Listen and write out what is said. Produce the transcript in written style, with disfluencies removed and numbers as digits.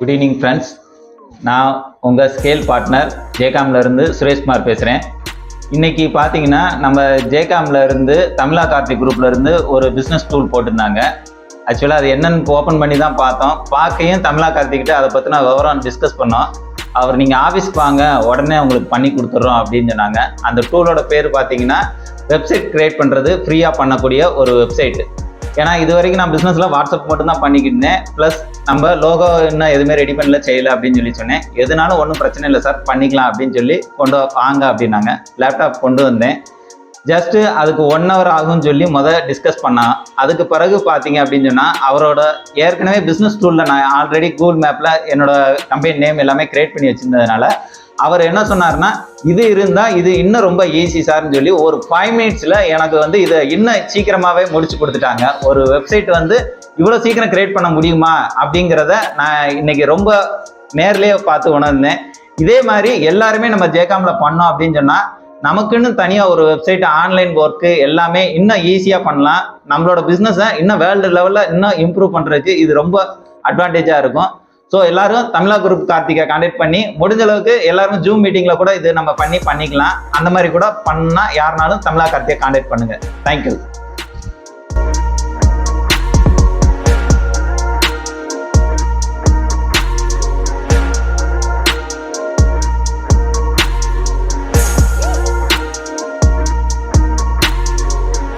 Good evening friends. நான் உங்கள் scale partner ஜேகாம்லேருந்து Sureshkumar பேசுகிறேன். இன்றைக்கி பார்த்தீங்கன்னா நம்ம ஜேகாம்லேருந்து தமிழா கார்த்திக் குரூப்லேருந்து ஒரு பிஸ்னஸ் டூல் போட்டிருந்தாங்க. ஆக்சுவலாக அது என்னென்னு ஓப்பன் பண்ணி தான் பார்த்தோம். பார்க்கையும் தமிழா கார்த்திக்கிட்ட அதை பற்றின விவரம் டிஸ்கஸ் பண்ணோம். அவர் நீங்கள் ஆஃபீஸ்க்கு வாங்க, உடனே உங்களுக்கு பண்ணி கொடுத்துட்றோம் அப்படின்னு சொன்னாங்க. அந்த டூலோட பேர் பார்த்தீங்கன்னா வெப்சைட் க்ரியேட் பண்ணுறது ஃப்ரீயாக பண்ணக்கூடிய ஒரு வெப்சைட்டு. ஏன்னா இது வரைக்கும் நான் பிஸ்னஸில் வாட்ஸ்அப் மட்டும் தான் பண்ணிக்கிட்டேன். ப்ளஸ் நம்ம லோகோ இன்னும் எதுவுமே ரெடி பண்ணல, செய்யலை அப்படின்னு சொன்னேன். எதுனாலும் ஒன்றும் பிரச்சனை இல்லை சார், பண்ணிக்கலாம் அப்படின்னு சொல்லி கொண்டு வாங்க அப்படின்னாங்க. லேப்டாப் கொண்டு வந்தேன். ஜஸ்ட்டு அதுக்கு 1 hour ஆகும்னு சொல்லி டிஸ்கஸ் பண்ணான். அதுக்கு பிறகு பார்த்தீங்க அப்படின்னு சொன்னால் அவரோட ஏற்கனவே பிஸ்னஸ் டூலில் நான் ஆல்ரெடி கூகுள் மேப்பில் என்னோட கம்பெனி நேம் எல்லாமே கிரியேட் பண்ணி வச்சுருந்ததுனால அவர் என்ன சொன்னார்னா, இது இருந்தால் இது இன்னும் ரொம்ப ஈஸி சார்னு சொல்லி ஒரு 5 minutes எனக்கு இதை இன்னும் சீக்கிரமாகவே முடிச்சு கொடுத்துட்டாங்க. ஒரு வெப்சைட் இவ்வளோ சீக்கிரம் கிரியேட் பண்ண முடியுமா அப்படிங்கிறத நான் இன்னைக்கு ரொம்ப நேர்லேயே பார்த்து உணர்ந்தேன். இதே மாதிரி எல்லாருமே நம்ம ஜேகாமில் பண்ணோம் அப்படின்னு சொன்னால் நமக்குன்னு தனியாக ஒரு வெப்சைட், ஆன்லைன் ஒர்க்கு எல்லாமே இன்னும் ஈஸியாக பண்ணலாம். நம்மளோட பிஸ்னஸை இன்னும் வேர்ல்டு லெவலில் இன்னும் இம்ப்ரூவ் பண்ணுறதுக்கு இது ரொம்ப அட்வான்டேஜாக இருக்கும். ஸோ எல்லாரும் தமிழா குரூப் கார்த்திகை கான்டாக்ட் பண்ணி முடிஞ்ச அளவுக்கு எல்லாரும் ஜூம் மீட்டிங்கில் கூட இது நம்ம பண்ணிக்கலாம். அந்த மாதிரி கூட பண்ணால் யாருனாலும் தமிழா கார்த்திகை கான்டாக்ட் பண்ணுங்கள். தேங்க்யூ.